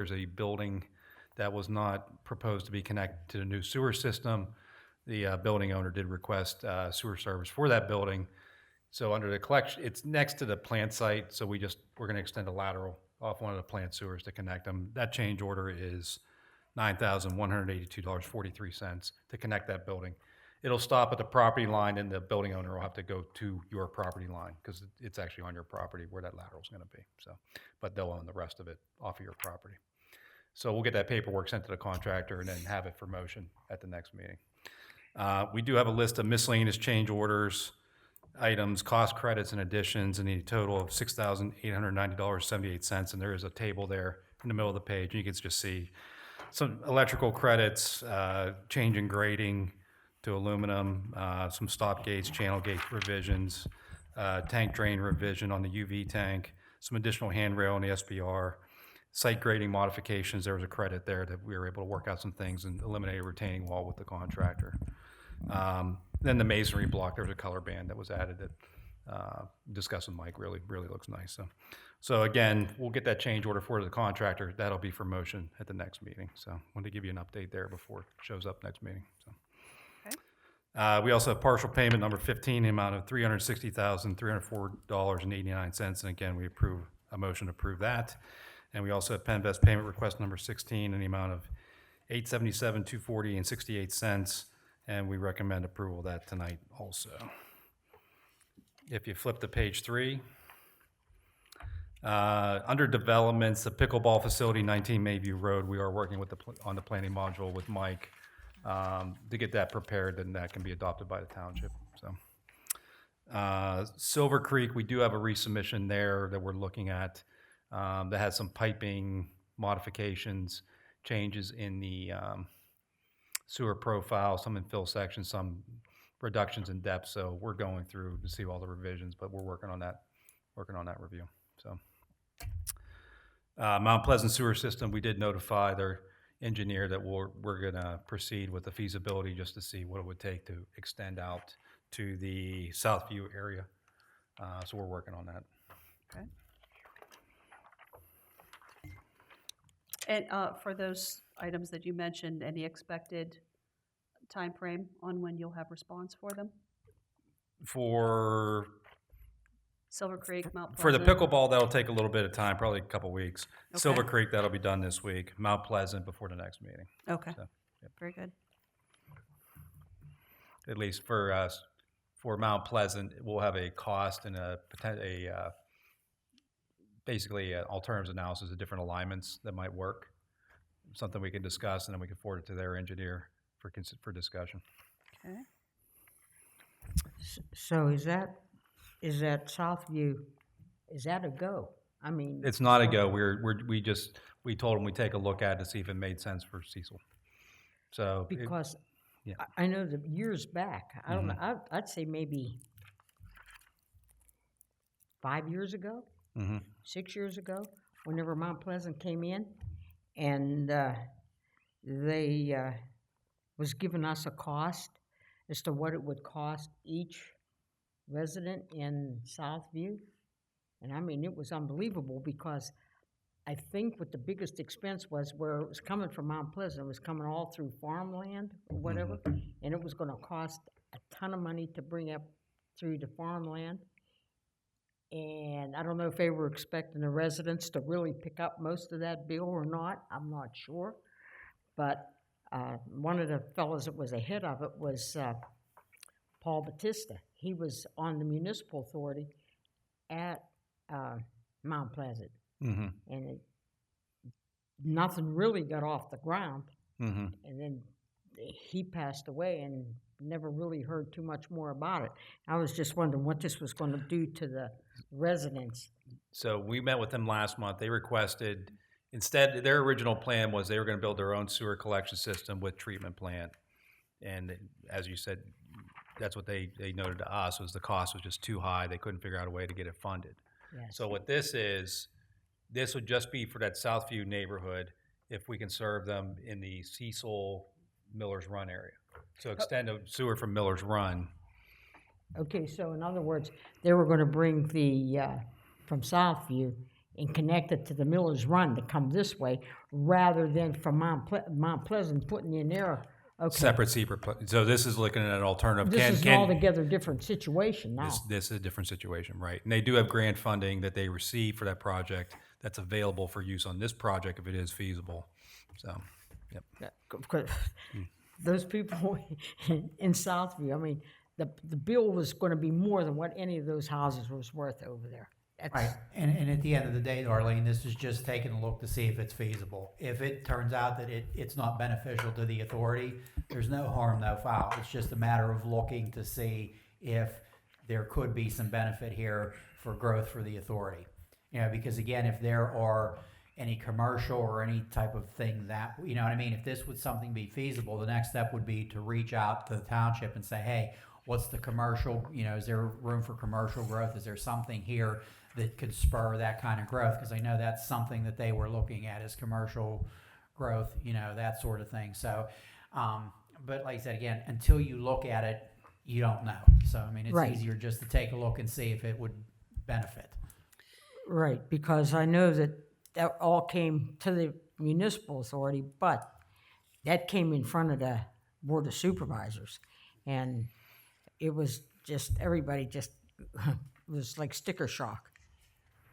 There's a building that was not proposed to be connected to the new sewer system. The building owner did request sewer service for that building. So under the collection, it's next to the plant site, so we're going to extend a lateral off one of the plant sewers to connect them. That change order is $9,182.43 to connect that building. It'll stop at the property line, and the building owner will have to go to your property line because it's actually on your property where that lateral is going to be. So, but they'll own the rest of it off of your property. So we'll get that paperwork sent to the contractor and then have it for motion at the next meeting. We do have a list of miscellaneous change orders, items, cost credits, and additions, and a total of $6,890.78. And there is a table there in the middle of the page. You can just see some electrical credits, change in grading to aluminum, some stop gates, channel gate revisions, tank drain revision on the UV tank, some additional handrail on the SBR, site grading modifications. There was a credit there that we were able to work out some things and eliminate a retaining wall with the contractor. Then the masonry block, there was a color band that was added that discussed with Mike, really looks nice. So again, we'll get that change order for the contractor. That'll be for motion at the next meeting. So I wanted to give you an update there before it shows up next meeting. So. Okay. We also have partial payment number 15, in the amount of $360,304.89. And again, we approve a motion to approve that. And we also have Penvest payment request number 16 in the amount of $877,240.68. And we recommend approval of that tonight also. If you flip to page 3, under developments, the pickleball facility, 19 Mayview Road, we are working with on the planning module with Mike to get that prepared, and that can be adopted by the township. So, Silver Creek, we do have a resubmission there that we're looking at that has some piping modifications, changes in the sewer profile, some infill sections, some reductions in depth. So we're going through to see all the revisions, but we're working on that review. So Mount Pleasant sewer system, we did notify their engineer that we're going to proceed with the feasibility just to see what it would take to extend out to the Southview area. So we're working on that. Okay. And for those items that you mentioned, any expected time frame on when you'll have response for them? For Silver Creek, Mount For the Pleasant? pickleball, that'll take a little bit of time, probably a couple weeks. Okay. Silver Creek, that'll be done this week. Mount Pleasant before the next meeting. Okay, So, yep. very good. At least for us, for Mount Pleasant, we'll have a cost and basically an alternatives analysis of different alignments that might work. Something we can discuss, and then we can forward it to their engineer for discussion. Okay. So is that Southview, is that a go? I mean. It's not a go. We told them we'd take a look at it to see if it made sense for Cecil. So Because yeah. I know that years back, I don't know, I'd say maybe 5 years ago, 6 years ago, whenever Mount Pleasant came in, and they was giving us a cost as to what it would cost each resident in Southview. And I mean, it was unbelievable because I think what the biggest expense was where it was coming from Mount Pleasant, it was coming all through farmland or whatever, and it was going to cost a ton of money to bring up through the farmland. And I don't know if they were expecting the residents to really pick up most of that bill or not. I'm not sure. But one of the fellows that was ahead of it was Paul Batista. He was on the Municipal Authority at Mount Pleasant. And nothing really got off the ground. And then he passed away and never really heard too much more about it. I was just wondering what this was going to do to the residents. So we met with them last month. They requested, instead, their original plan was they were going to build their own sewer collection system with treatment plant. And as you said, that's what they noted to us, was the cost was just too high. They couldn't figure out a way to get it funded. Yes. So what this is, this would just be for that Southview neighborhood if we can serve them in the Cecil Miller's Run area. So extend a sewer from Miller's Run. Okay, so in other words, they were going to bring the from Southview and connect it to the Miller's Run to come this way, rather than from Mount Pleasant putting in there. Okay, Separate so this is looking at an alternative. this is an altogether different situation now. This is a different situation, right? And they do have grant funding that they receive for that project that's available for use on this project if it is feasible. So, yep. Yeah, of course, those people in Southview, I mean, the bill was going to be more than what any of those houses was worth over there. That's, Right, and at the end of the day, Darlene, this is just taking a look to see if it's feasible. If it turns out that it's not beneficial to the authority, there's no harm, no foul. It's just a matter of looking to see if there could be some benefit here for growth for the authority. You know, because again, if there are any commercial or any type of thing that, you know what I mean, if this would something be feasible, the next step would be to reach out to the township and say, hey, what's the commercial, you know, is there room for commercial growth? Is there something here that could spur that kind of growth? Because I know that's something that they were looking at, is commercial growth, you know, that sort of thing. So, but like I said, again, until you look at it, you don't know. So, I mean, it's Right. easier just to take a look and see if it would benefit. right, because I know that all came to the municipal authority, but that came in front of the Board of Supervisors. And it was just, everybody just was like sticker shock.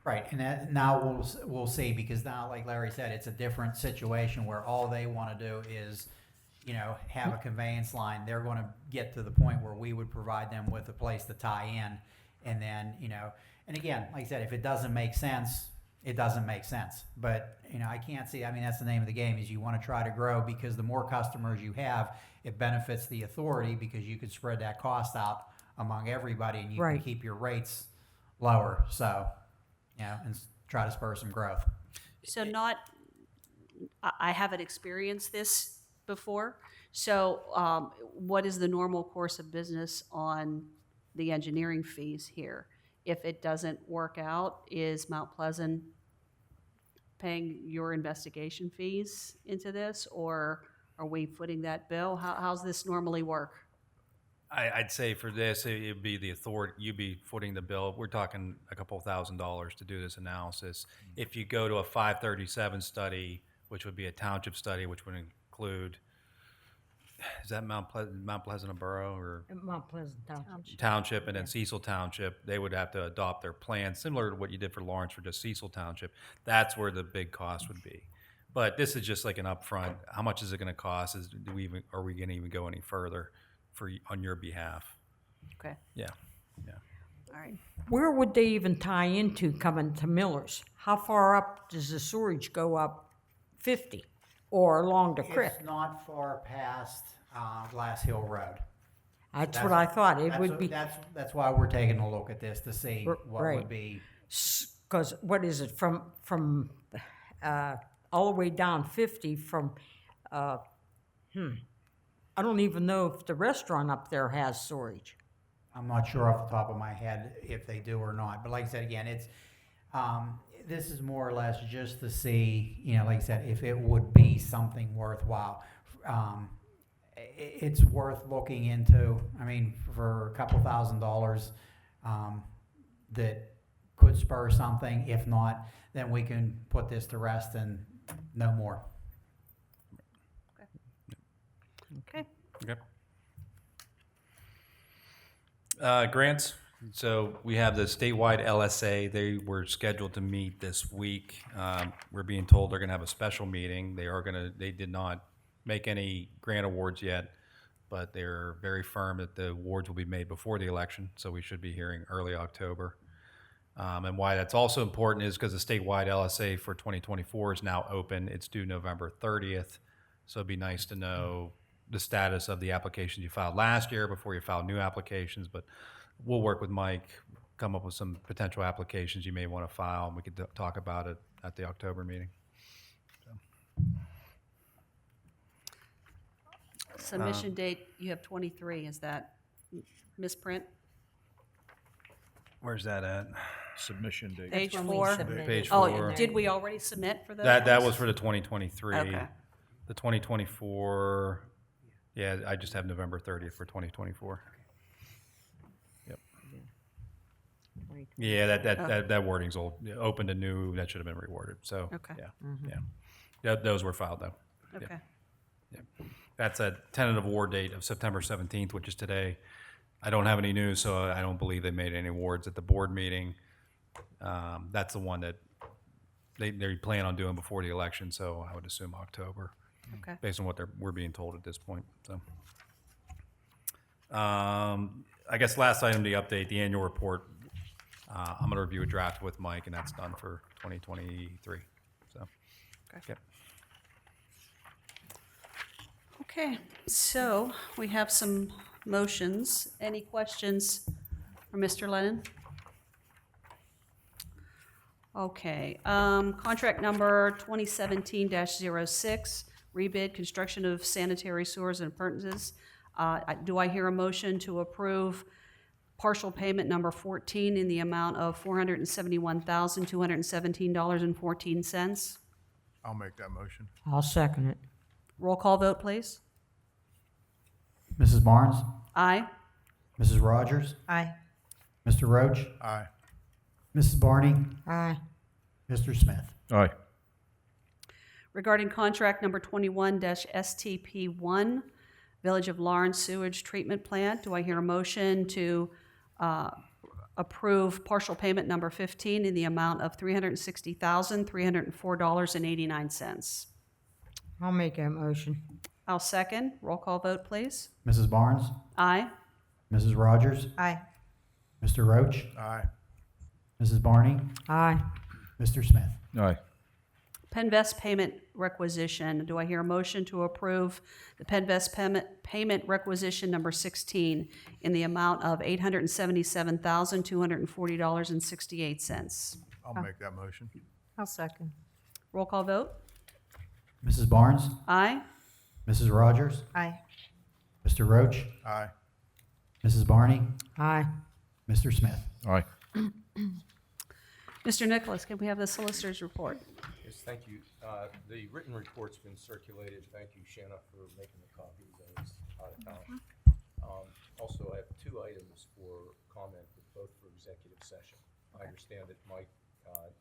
Right, and that, now we'll see, because now, like Larry said, it's a different situation where all they want to do is, you know, have a conveyance line. They're going to get to the point where we would provide them with a place to tie in, and then, you know, and again, like I said, if it doesn't make sense, it doesn't make sense. But, you know, I can't see, I mean, that's the name of the game, is you want to try to grow, because the more customers you have, it benefits the authority, because you can spread that cost out among everybody, and you Right. can keep your rates lower. So, you know, and try to spur some growth. So I haven't experienced this before. So what is the normal course of business on the engineering fees here? If it doesn't work out, is Mount Pleasant paying your investigation fees into this, or are we footing that bill? How's this normally work? I'd say for this, it'd be the authority, you'd be footing the bill. We're talking a couple $1,000s to do this analysis. If you go to a 537 study, which would be a township study, which would include, is that Mount Pleasant a borough or Mount Pleasant Township. township, and then Cecil Township, they would have to adopt their plan, similar to what you did for Lawrence for just Cecil Township. That's where the big cost would be. But this is just like an upfront. How much is it going to cost? Are we going to even go any further on your behalf? Okay, Yeah, yeah. all right. Where would they even tie into coming to Miller's? How far up does the sewerage go up? 50 or along the creek? It's not far past Glass Hill Road. That's what I thought. It That's would what- be, That's why we're taking a look at this, to see what right. would be. because what is it, from all the way down 50 from, I don't even know if the restaurant up there has storage. I'm not sure off the top of my head if they do or not, but like I said, again, it's, this is more or less just to see, you know, like I said, if it would be something worthwhile. It's worth looking into. I mean, for a couple $1,000s, that could spur something. If not, then we can put this to rest and no more. Okay. Okay. Grants. So we have the statewide LSA. They were scheduled to meet this week. We're being told they're going to have a special meeting. They did not make any grant awards yet, but they're very firm that the awards will be made before the election. So we should be hearing early October. And why that's also important is because the statewide LSA for 2024 is now open. It's due November 30th. So it'd be nice to know the status of the applications you filed last year before you file new applications. But we'll work with Mike, come up with some potential applications you may want to file, and we could talk about it at the October meeting. Submission date, you have 23, is that misprint? Where's that at? Submission date. Page when we 4? submitted. Page Oh, 4. did we already submit for those? That was for the 2023. Okay. The 2024, yeah, I just have November 30th for 2024. Yep. Yeah, that wording's old. Open to new, that should have been reworded. So, Okay. yeah. Those were filed though. Okay. That's a tentative award date of September 17th, which is today. I don't have any news, so I don't believe they made any awards at the board meeting. That's the one that they plan on doing before the election, so I would assume October, Okay. based on what we're being told at this point. So, I guess last item to update, the annual report. I'm going to review a draft with Mike, and that's done for 2023. So, Okay. Okay, so we have some motions. Any questions for Mr. Lennon? Okay, contract number 2017-06, rebid construction of sanitary sewers and appurtenances. Do I hear a motion to approve partial payment number 14 in the amount of $471,217.14? I'll make that motion. I'll second it. Roll call vote, please. Mrs. Barnes, Aye. Mrs. Rogers, Aye. Mr. Roach, Aye. Mrs. Barney, Aye. Mr. Smith. Aye. Regarding contract number 21-STP1, Village of Lawrence Sewage Treatment Plant, do I hear a motion to approve partial payment number 15 in the amount of $360,304.89? I'll make that motion. I'll second. Roll call vote, please. Mrs. Barnes, Aye. Mrs. Rogers, Aye. Mr. Roach, Aye. Mrs. Barney, Aye. Mr. Smith. Aye. Penvest payment requisition, do I hear a motion to approve the Penvest payment requisition number 16 in the amount of $877,240.68? I'll make that motion. I'll second. Roll call vote. Mrs. Barnes, Aye. Mrs. Rogers, Aye. Mr. Roach, Aye. Mrs. Barney, Aye. Mr. Smith. Aye. Mr. Nicholas, can we have the solicitor's report? Yes, thank you. The written report's been circulated. Thank you, Shanna, for making the copies. I was out of town. Also, I have two items for comment, both for executive session. I understand that Mike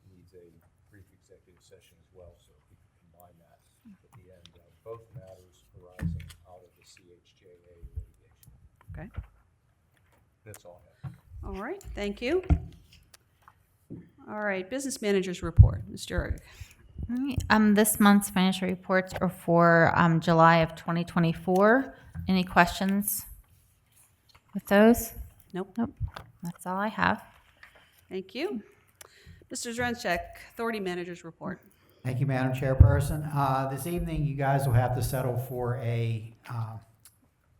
needs a brief executive session as well, so if we could combine that at the end. Both matters arising out of the CHJA litigation. Okay. That's all I have. All right, thank you. All right, business manager's report. Mr. Erg. All right, this month's financial reports are for July of 2024. Any questions with those? Nope. Nope. That's all I have. Thank you. Mr. Zrenchek, authority manager's report. Thank you, Madam Chairperson. This evening, you guys will have to settle for a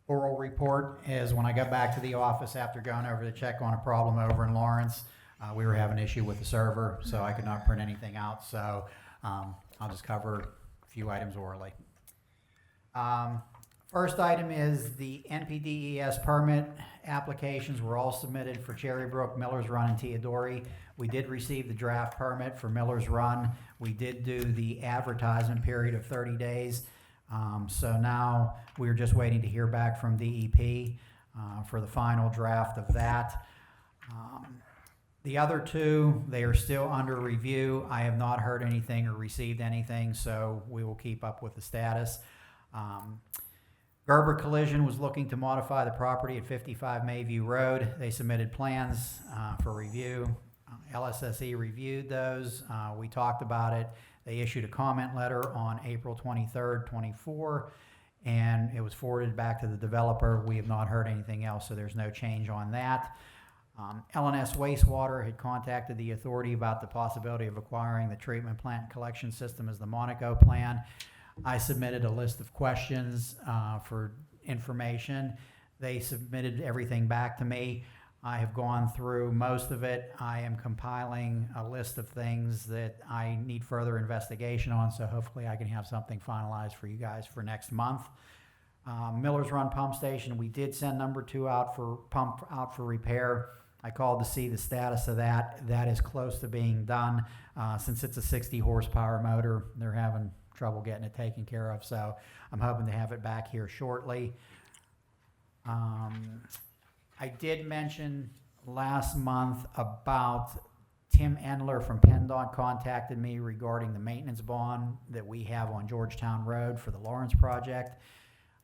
oral report, as when I got back to the office after going over to check on a problem over in Lawrence, we were having an issue with the server, so I could not print anything out. So I'll just cover a few items orally. First item is the NPDES permit applications were all submitted for Cherry Brook, Miller's Run, and Teodori. We did receive the draft permit for Miller's Run. We did do the advertisement period of 30 days. So now we're just waiting to hear back from DEP for the final draft of that. The other two, they are still under review. I have not heard anything or received anything, so we will keep up with the status. Gerber Collision was looking to modify the property at 55 Mayview Road. They submitted plans for review. LSSE reviewed those. We talked about it. They issued a comment letter on April 23rd, 24, and it was forwarded back to the developer. We have not heard anything else, so there's no change on that. L&S Wastewater had contacted the authority about the possibility of acquiring the treatment plant collection system as the Monaco plan. I submitted a list of questions for information. They submitted everything back to me. I have gone through most of it. I am compiling a list of things that I need further investigation on, so hopefully I can have something finalized for you guys for next month. Miller's Run Pump Station, we did send number 2 out for repair. I called to see the status of that. That is close to being done. Since it's a 60 horsepower motor, they're having trouble getting it taken care of, so I'm hoping to have it back here shortly. I did mention last month about Tim Endler from PennDOT contacted me regarding the maintenance bond that we have on Georgetown Road for the Lawrence project.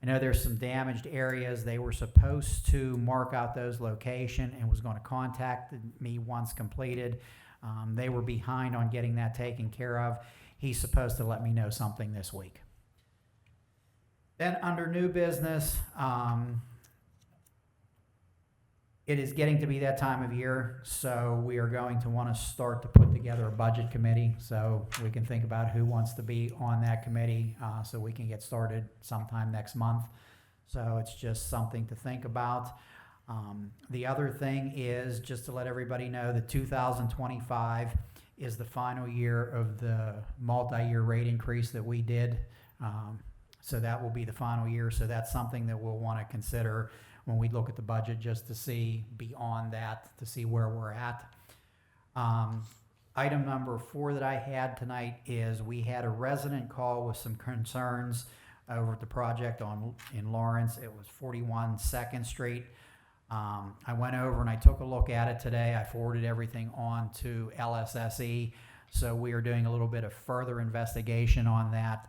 I know there's some damaged areas. They were supposed to mark out those locations and was going to contact me once completed. They were behind on getting that taken care of. He's supposed to let me know something this week. Then under new business, it is getting to be that time of year, so we are going to want to start to put together a budget committee so we can think about who wants to be on that committee, so we can get started sometime next month. So it's just something to think about. The other thing is just to let everybody know that 2025 is the final year of the multi-year rate increase that we did. So that will be the final year. So that's something that we'll want to consider when we look at the budget, just to see beyond that, to see where we're at. Item number 4 that I had tonight is we had a resident call with some concerns over at the project in Lawrence. It was 41 2nd Street. I went over and I took a look at it today. I forwarded everything on to LSSE. So we are doing a little bit of further investigation on that.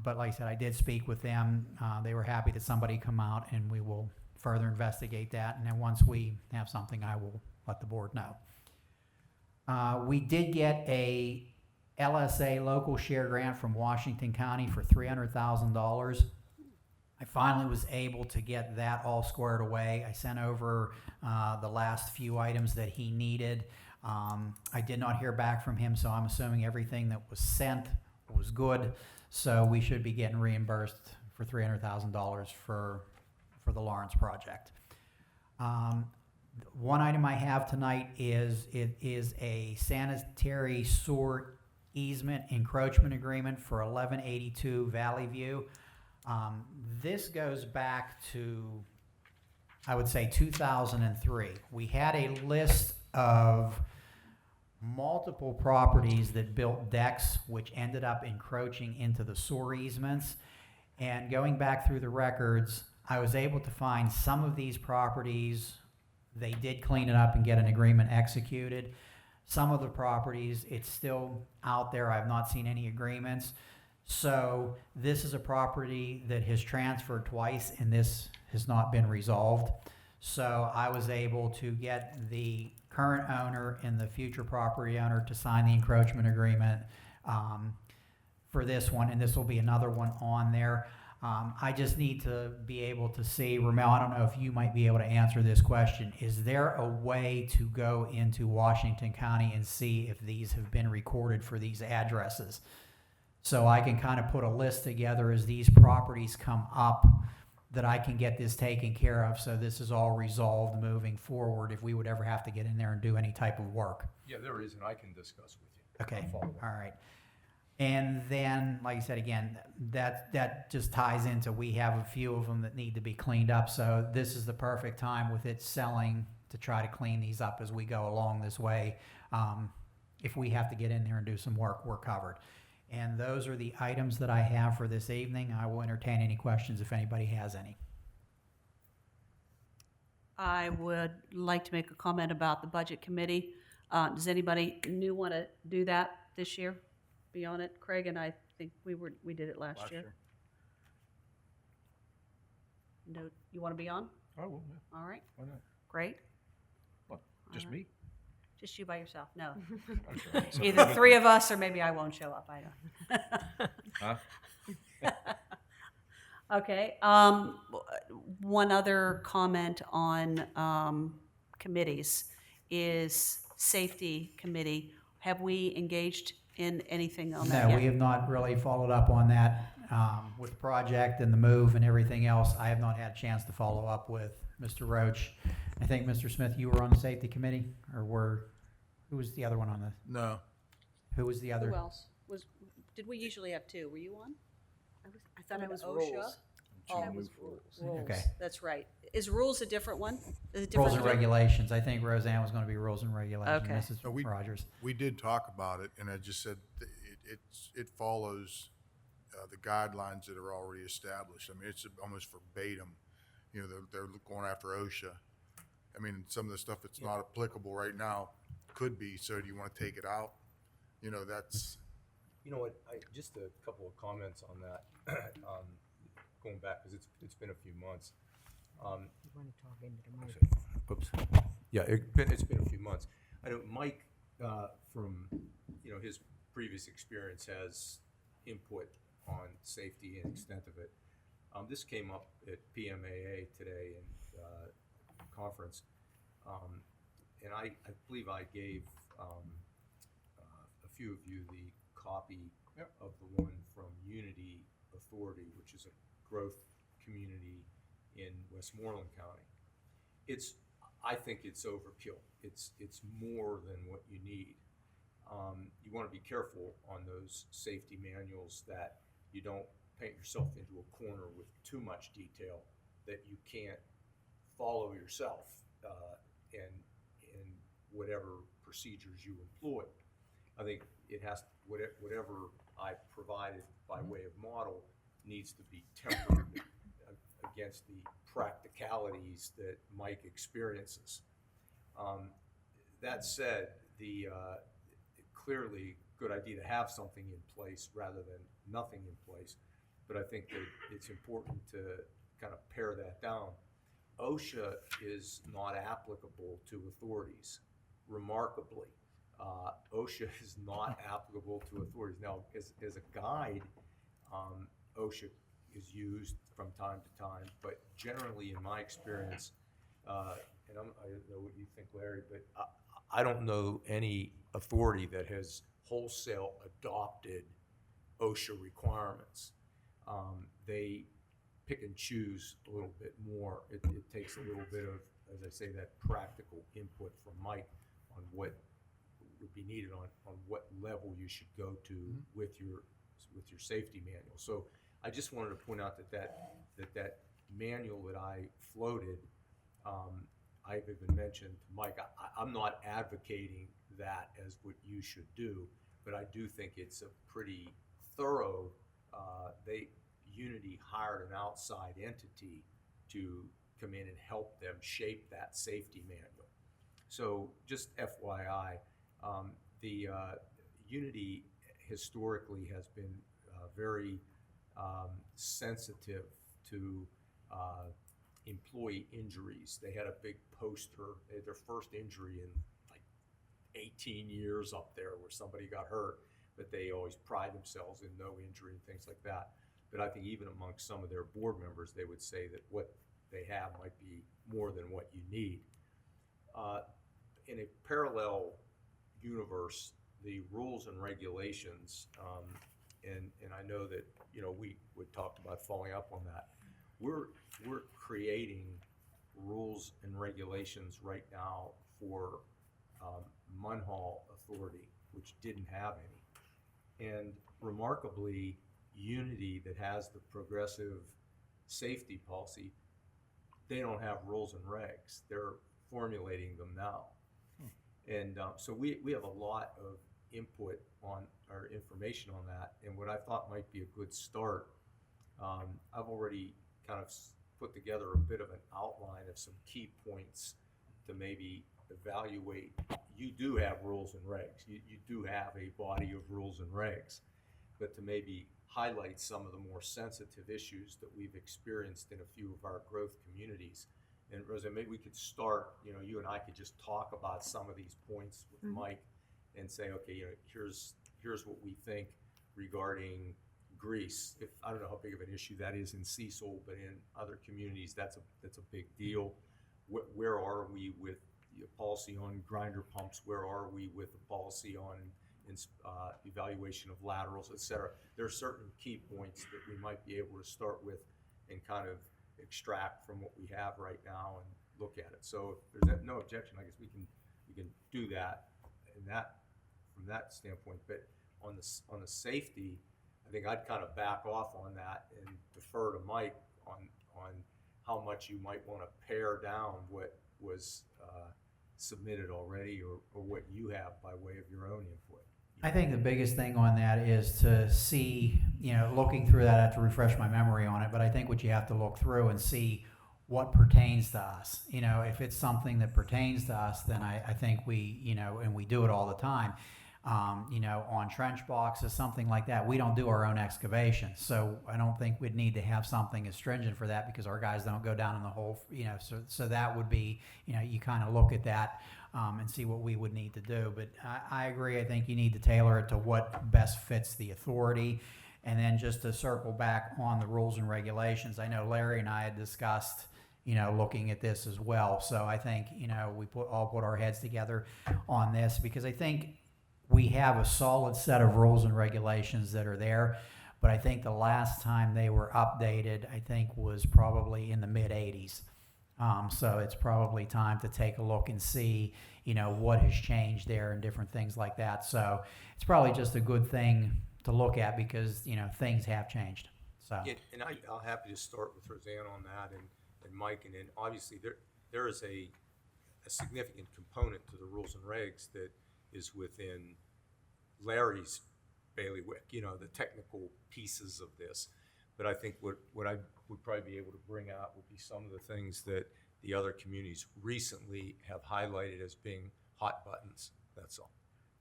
But like I said, I did speak with them. They were happy that somebody come out, and we will further investigate that. And then once we have something, I will let the board know. We did get a LSA local share grant from Washington County for $300,000. I finally was able to get that all squared away. I sent over the last few items that he needed. I did not hear back from him, so I'm assuming everything that was sent was good. So we should be getting reimbursed for $300,000 for the Lawrence project. One item I have tonight is a sanitary sewer easement encroachment agreement for 1182 Valley View. This goes back to, I would say, 2003. We had a list of multiple properties that built decks which ended up encroaching into the sewer easements. And going back through the records, I was able to find some of these properties, they did clean it up and get an agreement executed. Some of the properties, it's still out there. I've not seen any agreements. So this is a property that has transferred twice, and this has not been resolved. So I was able to get the current owner and the future property owner to sign the encroachment agreement for this one, and this will be another one on there. I just need to be able to see, Ramel, I don't know if you might be able to answer this question. Is there a way to go into Washington County and see if these have been recorded for these addresses? So I can kind of put a list together as these properties come up, that I can get this taken care of, so this is all resolved moving forward if we would ever have to get in there and do any type of work. Yeah, there is, and I can discuss with you. Okay, I'll follow up. all right. And then, like I said, again, that just ties into, we have a few of them that need to be cleaned up, so this is the perfect time with it selling to try to clean these up as we go along this way. If we have to get in there and do some work, we're covered. And those are the items that I have for this evening. I will entertain any questions if anybody has any. I would like to make a comment about the budget committee. Does anybody new want to do that this year? Be on it? Craig and I think we did it last year. No, you want to be on? I will, yeah. All right, Why not? great. What, just All right. me? Just you by yourself? No. I'm sorry. Either 3 of us, or maybe I won't show up. I don't. Huh? Okay. One other comment on committees is safety committee. Have we engaged in anything on that No, yet? we have not really followed up on that with the project and the move and everything else. I have not had a chance to follow up with Mr. Roach. I think, Mr. Smith, you were on the safety committee, or who was the other one on the, No, who was the other? Who else? Did we usually have 2? Were you on? I thought it was OSHA? rules. Oh, That was rules. Rules, Okay. that's right. Is rules a different one? Is it Rules different? and regulations. I think Roseanne was going to be rules and regulations. Okay. Mrs. No, we- Rogers. we did talk about it, and I just said that it follows the guidelines that are already established. I mean, it's almost verbatim. You know, they're going after OSHA, I mean, some of the stuff that's not applicable right now could be, so do you want to take it out? You know, that's, You know what, just a couple of comments on that, going back, because it's been a few months. You wanna talk into the mic? Oops. Yeah, it's been a few months. I know Mike, from, his previous experience has input on safety and extent of it. This came up at PMAA today in conference. And I believe I gave a few of you the copy of the one from Unity Authority, which is a growth community in Westmoreland County. I think it's overkill. It's more than what you need. You want to be careful on those safety manuals that you don't paint yourself into a corner with too much detail that you can't follow yourself in whatever procedures you employ. I think it has whatever I provided by way of model needs to be tempered against the practicalities that Mike experiences. That said, clearly good idea to have something in place rather than nothing in place. But I think that it's important to kind of pare that down. OSHA is not applicable to authorities, remarkably. OSHA is not applicable to authorities. Now, as a guide, OSHA is used from time to time, but generally, in my experience, and I don't know what you think, Larry, but I don't know any authority that has wholesale adopted OSHA requirements. They pick and choose a little bit more. It takes a little bit of, as I say, that practical input from Mike on what would be needed on what level you should go to with your safety manual. So I just wanted to point out that manual that I floated, I've even mentioned to Mike, I'm not advocating that as what you should do, but I do think it's a pretty thorough, Unity hired an outside entity to come in and help them shape that safety manual. So just FYI, the Unity historically has been very sensitive to employee injuries. They had a big poster. They had their first injury in like 18 years up there where somebody got hurt, but they always pride themselves in no injury and things like that. But I think even amongst some of their board members, they would say that what they have might be more than what you need. In a parallel universe, the rules and regulations, and I know that we would talk about following up on that. We're creating rules and regulations right now for Munhall Authority, which didn't have any, and remarkably, Unity, that has the progressive safety policy, they don't have rules and regs. They're formulating them now. And so we have a lot of input on our information on that. And what I thought might be a good start, I've already kind of put together a bit of an outline of some key points to maybe evaluate. You do have rules and regs. You do have a body of rules and regs, but to maybe highlight some of the more sensitive issues that we've experienced in a few of our growth communities. And Rosa, maybe we could start, you and I could just talk about some of these points with Mike and say, okay, here's what we think regarding grease. I don't know how big of an issue that is in Cecil, but in other communities, that's a big deal. Where are we with the policy on grinder pumps? Where are we with the policy on evaluation of laterals, et cetera? There are certain key points that we might be able to start with and kind of extract from what we have right now and look at it. So if there's no objection, I guess we can do that from that standpoint. But on the safety, I think I'd kind of back off on that and defer to Mike on how much you might want to pare down what was submitted already or what you have by way of your own input. I think the biggest thing on that is to see, looking through that, I have to refresh my memory on it, but I think what you have to look through and see what pertains to us. You know, if it's something that pertains to us, then I think we, you know, and we do it all the time. You know, on trench boxes, something like that. We don't do our own excavation, so I don't think we'd need to have something as stringent for that because our guys don't go down in the hole. You know, so that would be, you know, you kind of look at that and see what we would need to do. But I agree. I think you need to tailor it to what best fits the authority. And then just to circle back on the rules and regulations, I know Larry and I had discussed, you know, looking at this as well. So I think, you know, we all put our heads together on this because I think we have a solid set of rules and regulations that are there. But I think the last time they were updated, I think was probably in the mid-'80s. So it's probably time to take a look and see, you know, what has changed there and different things like that. So it's probably just a good thing to look at because, you know, things have changed. So Yeah, and I'll happy to start with Roseanne on that and Mike, and then obviously there is a significant component to the rules and regs that is within Larry's bailiwick, you know, the technical pieces of this. But I think what I would probably be able to bring out would be some of the things that the other communities recently have highlighted as being hot buttons, that's all.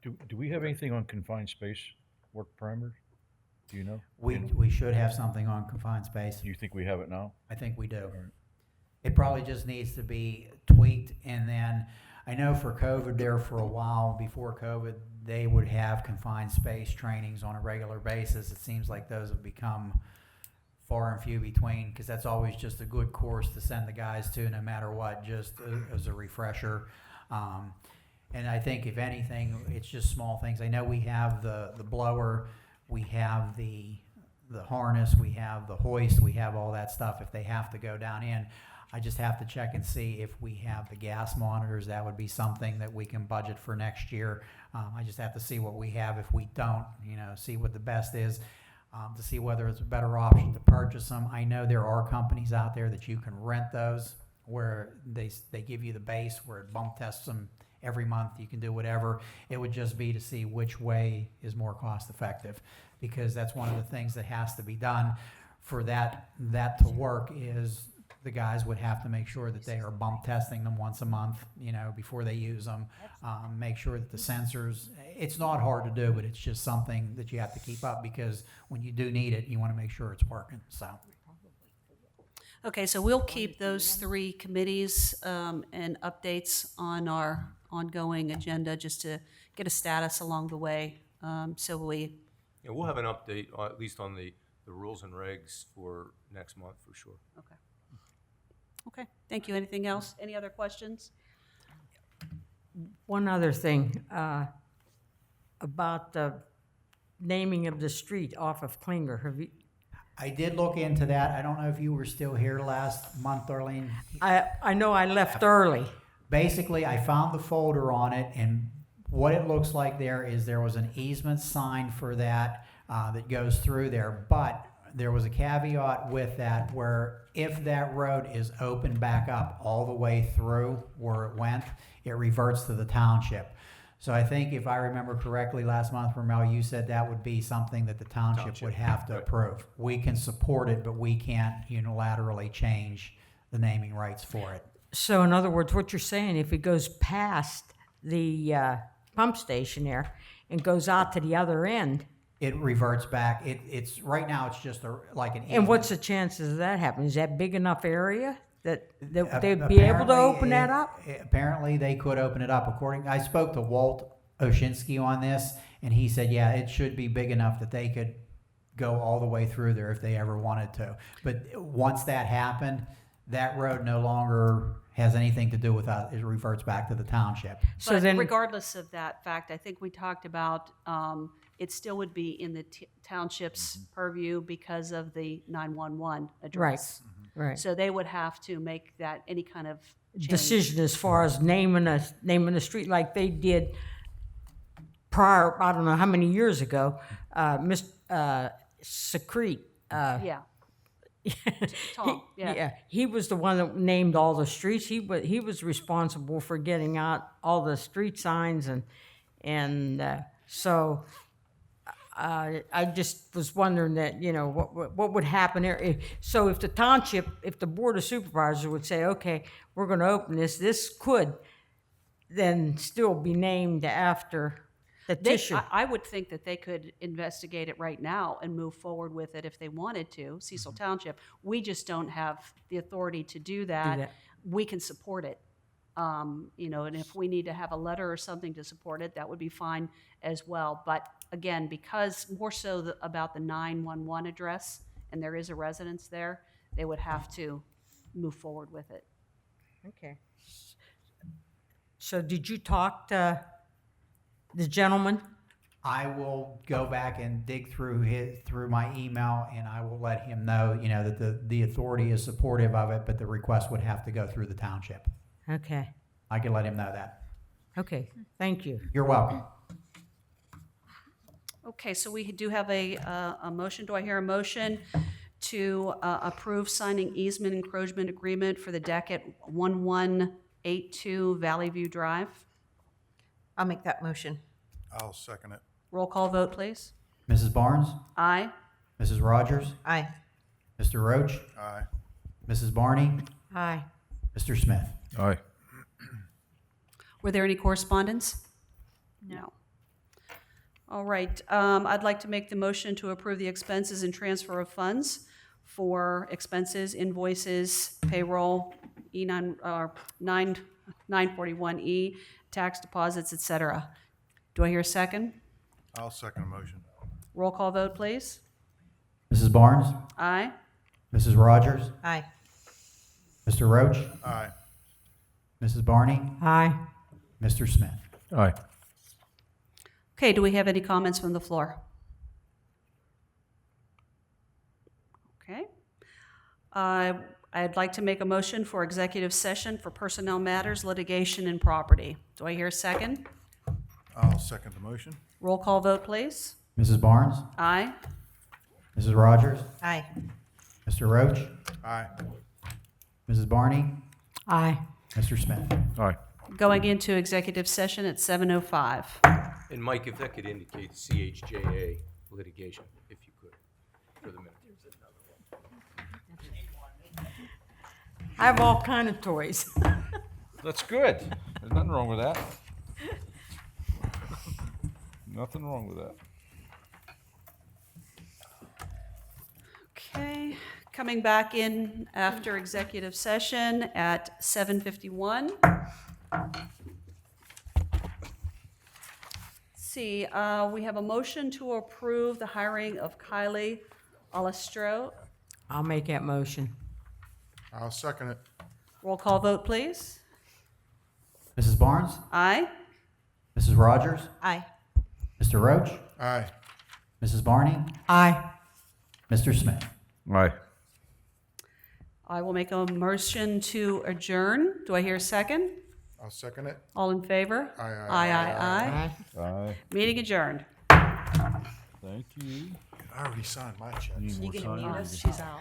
Do we have anything on confined space work primers? Do you know? we should have something on confined space. Do you think we have it now? I think we do. Alright. It probably just needs to be tweaked, and then I know for COVID there for a while, before COVID, they would have confined space trainings on a regular basis. It seems like those have become far and few between, because that's always just a good course to send the guys to no matter what, just as a refresher. And I think if anything, it's just small things. I know we have the blower, we have the harness, we have the hoist, we have all that stuff if they have to go down in. I just have to check and see if we have the gas monitors. That would be something that we can budget for next year. I just have to see what we have. If we don't, you know, see what the best is, to see whether it's a better option to purchase them. I know there are companies out there that you can rent those where they give you the base where it bump tests them every month. You can do whatever. It would just be to see which way is more cost effective, because that's one of the things that has to be done for that to work is the guys would have to make sure that they are bump testing them once a month, you know, before they use them. Make sure that the sensors, it's not hard to do, but it's just something that you have to keep up because when you do need it, you want to make sure it's working, so. Okay, so we'll keep those three committees and updates on our ongoing agenda just to get a status along the way. So we, Yeah, we'll have an update, at least on the rules and regs for next month for sure. okay. Okay, thank you. Anything else? Any other questions? One other thing, about the naming of the street off of Klinger. Have you, I did look into that. I don't know if you were still here last month, Darlene. I know I left early. Basically, I found the folder on it, and what it looks like there is there was an easement signed for that that goes through there, but there was a caveat with that where if that road is open back up all the way through where it went, it reverts to the township. So I think if I remember correctly last month, Ramel, you said that would be something that the township would have to approve. We can support it, but we can't unilaterally change the naming rights for it. So in other words, what you're saying, if it goes past the pump station there and goes out to the other end, It reverts back. It's right now. It's just like an. and what's the chances of that happening? Is that big enough area that they'd be able to open that up? Apparently, they could open it up. I spoke to Walt Oshinsky on this, and he said, yeah, it should be big enough that they could go all the way through there if they ever wanted to. But once that happened, that road no longer has anything to do with us. It reverts back to the township. So But then, regardless of that fact, I think we talked about it still would be in the township's purview because of the 911 address. right, So they would have to make that any kind of change. decision as far as naming a street like they did prior, I don't know how many years ago, Mr. Secrete. Yeah. Tom, yeah. He was the one that named all the streets. He was responsible for getting out all the street signs and so I just was wondering that, you know, what would happen there? So if the township, if the Board of Supervisors would say, okay, we're gonna open this could then still be named after the tissue. I would think that they could investigate it right now and move forward with it if they wanted to, Cecil Township. We just don't have the authority to do that. that. We can support it. You know, and if we need to have a letter or something to support it, that would be fine as well. But again, because more so about the 911 address, and there is a residence there, they would have to move forward with it. Okay. So did you talk to the gentleman? I will go back and dig through my email, and I will let him know, you know, that the authority is supportive of it, but the request would have to go through the township. Okay, I can let him know that. okay, thank you. You're welcome. Okay, so we do have a motion. Do I hear a motion to approve signing easement encroachment agreement for the deck at 1182 Valley View Drive? I'll make that motion. I'll second it. Roll call vote, please. Mrs. Barnes, Aye. Mrs. Rogers, Aye. Mr. Roach, Aye. Mrs. Barney, Aye. Mr. Smith. Aye. Were there any correspondence? No. All right, I'd like to make the motion to approve the expenses and transfer of funds for expenses, invoices, payroll, E9, 941E, tax deposits, et cetera. Do I hear a second? I'll second the motion. Roll call vote, please. Mrs. Barnes, Aye. Mrs. Rogers, Aye. Mr. Roach, Aye. Mrs. Barney, Aye. Mr. Smith. Aye. Okay, do we have any comments from the floor? Okay. I'd like to make a motion for executive session for personnel matters, litigation, and property. Do I hear a second? I'll second the motion. Roll call vote, please. Mrs. Barnes, Aye. Mrs. Rogers, Aye. Mr. Roach, Aye. Mrs. Barney, Aye. Mr. Smith. Aye. Going into executive session at 7:05. And Mike, if that could indicate CHJA litigation, if you could, for the minute. I have all kind of toys. That's good. There's nothing wrong with that. Nothing wrong with that. Okay, coming back in after executive session at 7:51. See, we have a motion to approve the hiring of Kylie Alestro. I'll make that motion. I'll second it. Roll call vote, please. Mrs. Barnes, Aye. Mrs. Rogers, Aye. Mr. Roach, Aye. Mrs. Barney, Aye. Mr. Smith. Aye. I will make a motion to adjourn. Do I hear a second? I'll second it. All in favor? Aye, aye, Aye, aye, aye, Aye. Aye. Meeting adjourned. Thank you. I already signed my checks. Need more You can time? mute us, she's out.